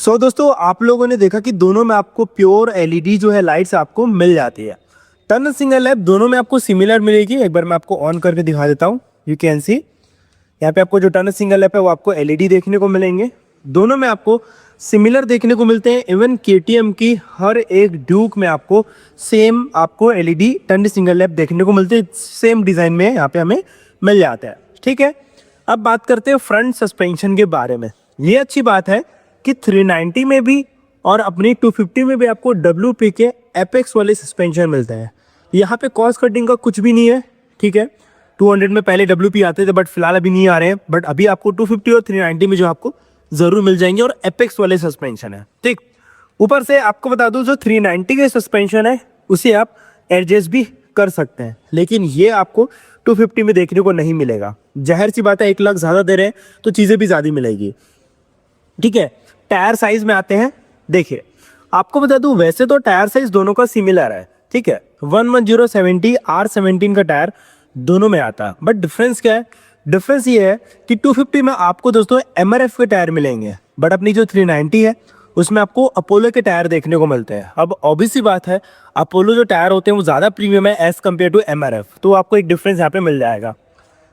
दोस्तों आप लोगों ने देखा कि दोनों में आपको प्योर एलईडी जो है लाइट्स आपको मिल जाती है। टर्न सिंगल लैंप दोनों में आपको सिमिलर मिलेगी। एक बार मैं आपको ऑन करके दिखा देता हूँ। यू कैन सी यहाँ पे आपको जो टर्न सिंगल लैंप है वो आपको एलईडी देखने को मिलेंगे। दोनों में आपको सिमिलर देखने को मिलते हैं। इवन केटीएम की हर एक ड्यूक में आपको सेम आपको एलईडी टर्न सिंगल लैंप देखने को मिलते हैं। सेम डिज़ाइन में यहाँ पे हमें मिल जाता है। ठीक है, अब बात करते हैं फ्रंट सस्पेंशन के बारे में। ये अच्छी बात है कि 390 में भी और अपनी 250 में भी आपको WP के एपेक्स वाले सस्पेंशन मिलते हैं। यहाँ पे कॉस्ट कटिंग का कुछ भी नहीं है। ठीक है, 200 में पहले WP आते थे बट फिलहाल अभी नहीं आ रहे हैं। बट अभी आपको 250 और 390 में जो आपको ज़रूर मिल जाएंगे और एपेक्स वाले सस्पेंशन है। ठीक, ऊपर से आपको बता दूं जो 390 के सस्पेंशन है उसे आप एडजस्ट भी कर सकते हैं, लेकिन ये आपको 250 में देखने को नहीं मिलेगा। जाहिर सी बात है, 1 लाख ज़्यादा दे रहे हैं तो चीज़ें भी ज़्यादा मिलेगी। ठीक है, टायर साइज में आते हैं। देखिए आपको बता दूं वैसे तो टायर साइज दोनों का सिमिलर है। ठीक है, 11070 R17 का टायर दोनों में आता है। बट डिफरेंस क्या है? डिफरेंस ये है कि 250 में आपको दोस्तों MRF के टायर मिलेंगे, बट अपनी जो 390 है उसमें आपको अपोलो के टायर देखने को मिलते हैं। अब ऑब्वियस सी बात है, अपोलो जो टायर होते हैं वो ज़्यादा प्रीमियम है एज कम्पेयर टू MRF, तो आपको एक डिफरेंस यहाँ पे मिल जाएगा।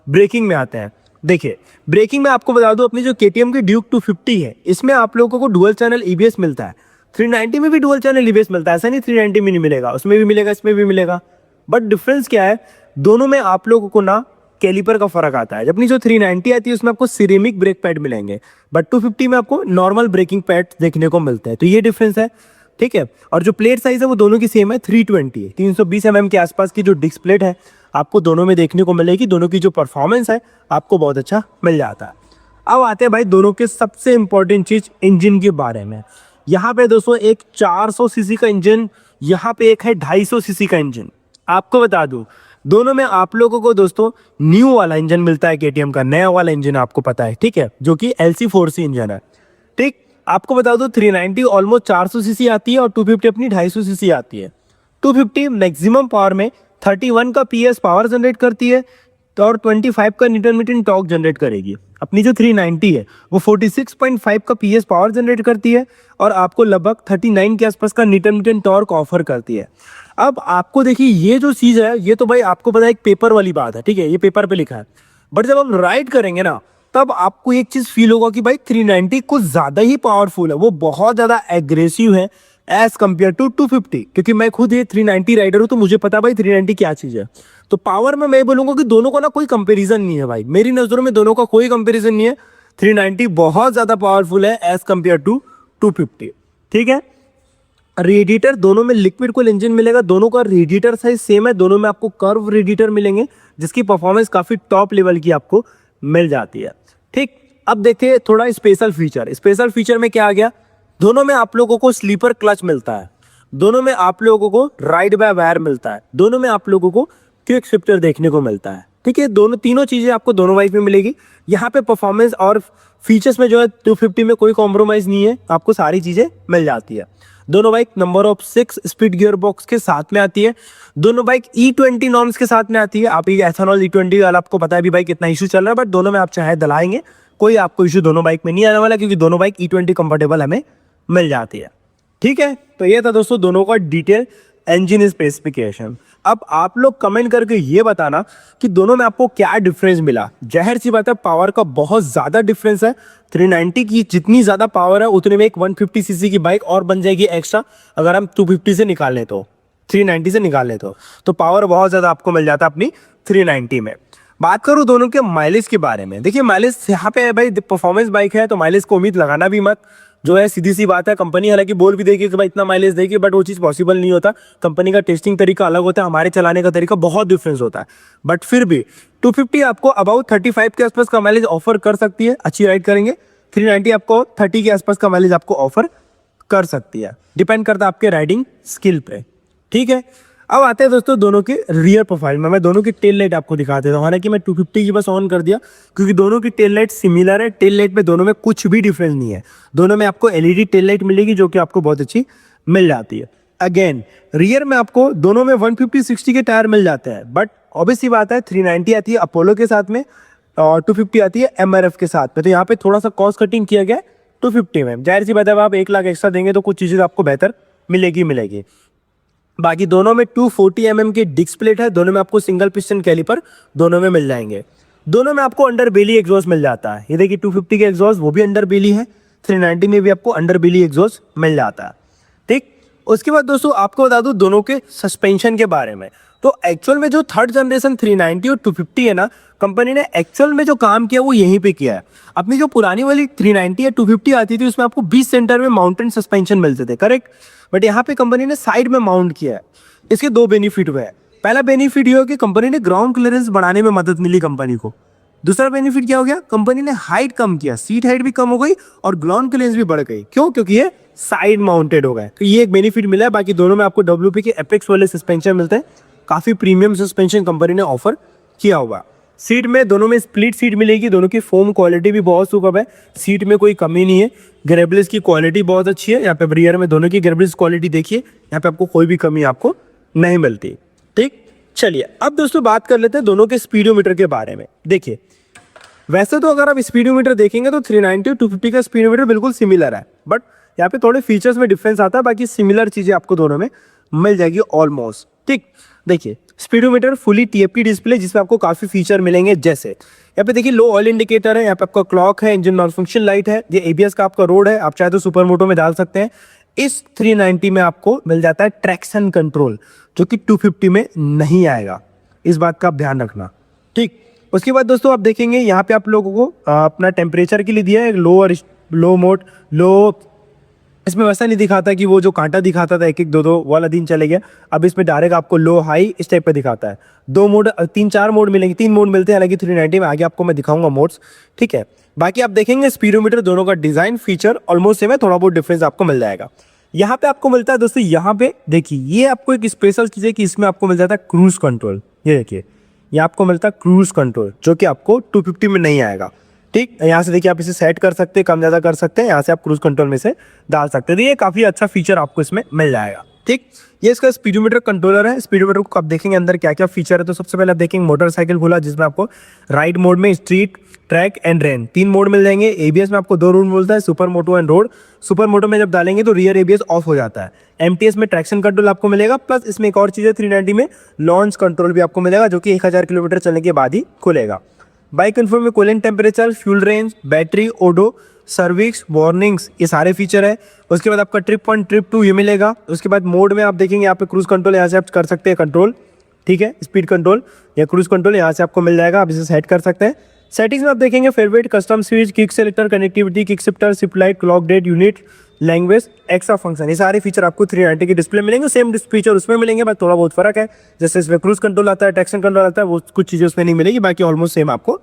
ब्रेकिंग में आते हैं। देखिए ब्रेकिंग में आपको बता दूं अपनी जो KTM की ड्यूक 250 है इसमें आप लोगों को डुअल चैनल EBS मिलता है। 390 में भी डुअल चैनल EBS मिलता है, ऐसा नहीं 390 में नहीं मिलेगा, उसमें भी मिलेगा, इसमें भी मिलेगा। बट डिफरेंस क्या है, दोनों में आप लोगों को ना कैलिपर का फर्क आता है। अपनी जो 390 आती है उसमें आपको सिरेमिक ब्रेक पैड मिलेंगे, बट 250 में आपको नॉर्मल ब्रेकिंग पैड देखने को मिलते हैं। तो ये डिफरेंस है। ठीक है, और जो प्लेट साइज है वो दोनों की सेम है, 320 है। 320 mm के आसपास की जो डिस्क प्लेट है आपको दोनों में देखने को मिलेगी। दोनों की जो परफॉर्मेंस है आपको बहुत अच्छा मिल जाता है। अब आते हैं भाई दोनों के सबसे इंपॉर्टेंट चीज इंजन के बारे में। यहाँ पे दोस्तों एक 400 सीसी का इंजन, यहाँ पे एक है 250 सीसी का इंजन। आपको बता दूं दोनों में आप लोगों को दोस्तों न्यू वाला इंजन मिलता है, KTM का नया वाला इंजन आपको पता है। ठीक है, जो कि LC4C इंजन है। ठीक, आपको बता दो 390 ऑलमोस्ट 400 सीसी आती है और 250 अपनी 250 सीसी आती है। 250 मैक्सिमम पावर में 31 का PS पावर जनरेट करती है तो और 25 का न्यूटन मीटर टॉर्क जनरेट करेगी। अपनी जो 390 है वो 46.5 का PS पावर जनरेट करती है और आपको लगभग 39 के आसपास का न्यूटन मीटर टॉर्क ऑफर करती है। अब आपको देखिए ये जो चीज़ है ये तो भाई आपको पता है एक पेपर वाली बात है। ठीक है, ये पेपर पे लिखा है, बट जब आप राइड करेंगे ना तब आपको एक चीज़ फील होगा कि भाई 390 कुछ ज़्यादा ही पावरफुल है, वो बहुत ज़्यादा एग्रेसिव है एज कम्पेयर टू 250। क्योंकि मैं खुद ये 390 राइडर हूँ तो मुझे पता भाई 390 क्या चीज़ है। तो पावर में मैं बोलूँगा कि दोनों का ना कोई कंपेरिजन नहीं है भाई, मेरी नज़रों में दोनों का कोई कंपेरिजन नहीं है। 390 बहुत ज़्यादा पावरफुल है एज कम्पेयर टू 250। ठीक है, रेडिएटर दोनों में लिक्विड कूल इंजन मिलेगा। दोनों का रेडिएटर साइज सेम है, दोनों में आपको कर्व रेडिएटर मिलेंगे जिसकी परफॉर्मेंस काफ़ी टॉप लेवल की आपको मिल जाती है। ठीक, अब देखिए थोड़ा स्पेशल फीचर। स्पेशल फीचर में क्या आ गया, दोनों में आप लोगों को स्लीपर क्लच मिलता है, दोनों में आप लोगों को राइड बाय वायर मिलता है, दोनों में आप लोगों को क्विक शिफ्टर देखने को मिलता है। ठीक है, दोनों तीनों चीज़ें आपको दोनों बाइक में मिलेगी। यहाँ पे परफॉर्मेंस और फीचर्स में जो है 250 में कोई कॉम्प्रोमाइज़ नहीं है, आपको सारी चीज़ें मिल जाती है। दोनों bike number of 6 speed gear box के साथ में आती है। दोनों बाइक E20 नॉर्म्स के साथ में आती है। आप ये एथेनॉल E20 वाला आपको पता है अभी बाइक इतना इशू चल रहा है, बट दोनों में आप चाहे दलाएंगे कोई आपको इशू दोनों बाइक में नहीं आने वाला, क्योंकि दोनों बाइक E20 कंफर्टेबल हमें मिल जाती है। ठीक है, तो ये था दोस्तों दोनों का डिटेल इंजन स्पेसिफिकेशन। अब आप लोग कमेंट करके ये बताना कि दोनों में आपको क्या डिफरेंस मिला। जाहिर सी बात है पावर का बहुत ज़्यादा डिफरेंस है। 390 की जितनी ज़्यादा पावर है उतने में एक 150 सीसी की बाइक और बन जाएगी एक्स्ट्रा, अगर हम 250 से निकाल लें तो 390 से निकाल लें तो पावर बहुत ज़्यादा आपको मिल जाता है अपनी 390 में। बात करूँ दोनों के माइलेज के बारे में, देखिए माइलेज यहाँ पे है भाई, परफॉर्मेंस बाइक है तो माइलेज को उम्मीद लगाना भी मत, जो है सीधी सी बात है। कंपनी हालांकि बोल भी देगी कि भाई इतना माइलेज देगी, बट वो चीज़ पॉसिबल नहीं होता। कंपनी का टेस्टिंग तरीका अलग होता है, हमारे चलाने का तरीका बहुत डिफरेंस होता है। बट फिर भी 250 आपको अबाउट 35 के आसपास का माइलेज ऑफर कर सकती है, अच्छी राइड करेंगे। 390 आपको 30 के आसपास का माइलेज आपको ऑफर कर सकती है, डिपेंड करता है आपके राइडिंग स्किल पे। ठीक है, अब आते हैं दोस्तों दोनों के रियर प्रोफाइल में। मैं दोनों की टेल लाइट आपको दिखा देता हूँ। हालांकि मैं 250 की बस ऑन कर दिया क्योंकि दोनों की टेल लाइट सिमिलर है। टेल लाइट में दोनों में कुछ भी डिफरेंस नहीं है। दोनों में आपको LED टेल लाइट मिलेगी जो कि आपको बहुत अच्छी मिल जाती है। अगेन रियर में आपको दोनों में 150/60 के टायर मिल जाते हैं, बट ऑब्वियसली बात है 390 आती है अपोलो के साथ में और 250 आती है MRF के साथ में। तो यहाँ पे थोड़ा सा कॉस्ट कटिंग किया गया है 250 में। जाहिर सी बात है आप 1 लाख एक्स्ट्रा देंगे तो कुछ चीज़ें आपको बेहतर मिलेगी। बाकी दोनों में 240 mm की डिस्क प्लेट है, दोनों में आपको सिंगल पिस्टन कैलिपर दोनों में मिल जाएंगे। दोनों में आपको अंडर बेली एग्जॉस्ट मिल जाता है। ये देखिए 250 के एग्जॉस्ट वो भी अंडर बेली है, 390 में भी आपको अंडर बेली एग्जॉस्ट मिल जाता है। ठीक, उसके बाद दोस्तों आपको बता दूं दोनों के सस्पेंशन के बारे में। तो एक्चुअल में जो थर्ड जनरेशन 390 और 250 है ना, कंपनी ने एक्चुअल में जो काम किया वो यहीं पे किया है। अपनी जो पुरानी वाली 390 या 250 आती थी उसमें आपको 20 सेंटर में माउंटेन सस्पेंशन मिलते थे, करेक्ट। बट यहाँ पे कंपनी ने साइड में माउंट किया है। इसके दो बेनिफिट हुए हैं। पहला बेनिफिट ये हो कि कंपनी ने ग्राउंड क्लियरेंस बढ़ाने में मदद मिली कंपनी को। दूसरा बेनिफिट क्या हो गया, कंपनी ने हाइट कम किया, सीट हाइट भी कम हो गई और ग्राउंड क्लियरेंस भी बढ़ गई। क्यों? क्योंकि ये साइड माउंटेड हो गए। तो ये एक बेनिफिट मिला है। बाकी दोनों में आपको WP के एपेक्स वाले सस्पेंशन मिलते हैं। काफी प्रीमियम सस्पेंशन कंपनी ने ऑफर किया हुआ। सीट में दोनों में स्प्लिट सीट मिलेगी, दोनों की फोम क्वालिटी भी बहुत सुपर्ब है, सीट में कोई कमी नहीं है। ग्रेबल्स की क्वालिटी बहुत अच्छी है। यहाँ पे रियर में दोनों की ग्रेबल्स क्वालिटी देखिए, यहाँ पे आपको कोई भी कमी आपको नहीं मिलती। ठीक, चलिए अब दोस्तों बात कर लेते हैं दोनों के स्पीडोमीटर के बारे में। देखिए वैसे तो अगर आप स्पीडोमीटर देखेंगे तो 390 और 250 का स्पीडोमीटर बिल्कुल सिमिलर है, बट यहाँ पे थोड़े फीचर्स में डिफरेंस आता है। बाकी सिमिलर चीजें आपको दोनों में मिल जाएगी ऑलमोस्ट। ठीक, देखिए स्पीडोमीटर फुली TFT डिस्प्ले जिसमें आपको काफी फीचर मिलेंगे। जैसे यहाँ पे देखिए लो ऑयल इंडिकेटर है, यहाँ पे आपका क्लॉक है, इंजन नॉन फंक्शन लाइट है, ये ABS का आपका रोड है, आप चाहे तो सुपर मोटो में डाल सकते हैं। इस 390 में आपको मिल जाता है ट्रैक्शन कंट्रोल, जो कि 250 में नहीं आएगा। इस बात का आप ध्यान रखना। ठीक, उसके बाद दोस्तों आप देखेंगे यहाँ पे आप लोगों को अपना टेम्परेचर के लिए दिया है लो और लो मोड। लो इसमें वैसा नहीं दिखाता कि वो जो कांटा दिखाता था 1-1 2-2 वाला दिन चले गया। अब इसमें डायरेक्ट आपको लो हाई इस टाइप पे दिखाता है। 2 मोड 3-4 मोड मिलेंगे, 3 मोड मिलते हैं, हालांकि 390 में आगे आपको मैं दिखाऊंगा मोड्स। ठीक है, बाकी आप देखेंगे स्पीडोमीटर दोनों का डिजाइन फीचर ऑलमोस्ट सेम है, थोड़ा बहुत डिफरेंस आपको मिल जाएगा। यहाँ पे आपको मिलता है दोस्तों, यहाँ पे देखिए ये आपको एक स्पेशल चीज है कि इसमें आपको मिल जाता है क्रूज कंट्रोल। ये देखिए ये आपको मिलता है क्रूज कंट्रोल, जो कि आपको 250 में नहीं आएगा। ठीक, यहाँ से देखिए आप इसे सेट कर सकते हैं, कम ज़्यादा कर सकते हैं, यहाँ से आप क्रूज कंट्रोल में से डाल सकते हैं। तो ये काफ़ी अच्छा फीचर आपको इसमें मिल जाएगा। ठीक, ये इसका स्पीडोमीटर कंट्रोलर है। स्पीडोमीटर को आप देखेंगे अंदर क्या क्या फीचर है। तो सबसे पहले आप देखेंगे मोटरसाइकिल खुला, जिसमें आपको राइड मोड में street, track and rain 3 mode मिल जाएंगे। ABS में आपको 2 मोड मिलता है, super moto and road. Super moto में जब डालेंगे तो रियर ABS ऑफ हो जाता है। MTS में ट्रैक्शन कंट्रोल आपको मिलेगा, प्लस इसमें एक और चीज़ है 390 में लॉन्च कंट्रोल भी आपको मिलेगा, जो कि 1000 किलोमीटर चलने के बाद ही खुलेगा। बाइक कंफर्म में coolant temperature, fuel range, battery, odo, service, warnings, ये सारे फीचर है। उसके बाद आपका ट्रिप 1 ट्रिप 2 ये मिलेगा। उसके बाद मोड में आप देखेंगे यहाँ पे क्रूज कंट्रोल, यहाँ से आप कर सकते हैं कंट्रोल। ठीक है, स्पीड कंट्रोल या क्रूज कंट्रोल यहाँ से आपको मिल जाएगा, आप इसे सेट कर सकते हैं। सेटिंग्स में आप देखेंगे favourite, custom switch, kick selector, connectivity, kick shifter, sip light, clock date unit, language, extra function, ये सारे फीचर आपको 390 की डिस्प्ले मिलेंगे। सेम फीचर उसमें मिलेंगे, बस थोड़ा बहुत फर्क है। जैसे इसमें क्रूज कंट्रोल आता है, ट्रैक्शन कंट्रोल आता है, वो कुछ चीज़ें उसमें नहीं मिलेगी, बाकी ऑलमोस्ट सेम आपको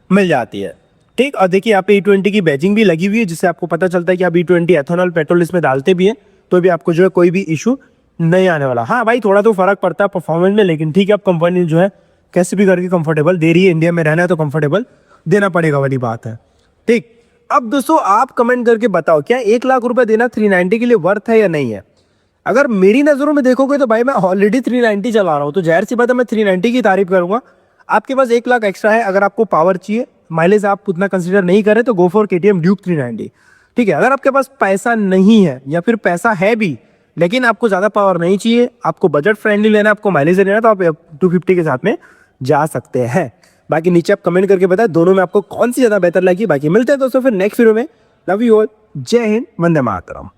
मिल जाती है। ठीक, और देखिए यहाँ पे E20 की बैजिंग भी लगी हुई है, जिससे आपको पता चलता है कि आप E20 एथेनॉल पेट्रोल इसमें डालते भी हैं, तो भी आपको जो है कोई भी इशू नहीं आने वाला। हाँ भाई, थोड़ा तो फर्क पड़ता है परफॉर्मेंस में, लेकिन ठीक है, अब कंपनी जो है कैसे भी करके कंफर्टेबल दे रही है। इंडिया में रहना है तो कंफर्टेबल देना पड़ेगा वाली बात है। ठीक, अब दोस्तों आप कमेंट करके बताओ, क्या 1 लाख रुपए देना 390 के लिए वर्थ है या नहीं है? अगर मेरी नजरों में देखोगे तो भाई मैं ऑलरेडी 390 चला रहा हूँ, तो जाहिर सी बात है मैं 390 की तारीफ करूंगा। आपके पास 1 लाख एक्स्ट्रा है, अगर आपको पावर चाहिए, माइलेज आप उतना कंसीडर नहीं करें, तो गो फॉर KTM ड्यूक 390। ठीक है, अगर आपके पास पैसा नहीं है या फिर पैसा है भी लेकिन आपको ज़्यादा पावर नहीं चाहिए, आपको बजट फ्रेंडली लेना है, आपको माइलेज लेना है, तो आप 250 के साथ में जा सकते हैं। बाकी नीचे आप कमेंट करके बताएं दोनों में आपको कौन सी ज़्यादा बेहतर लगी। बाकी मिलते हैं दोस्तों फिर नेक्स्ट वीडियो में। लव यू ऑल, जय हिंद, वंदे मातरम।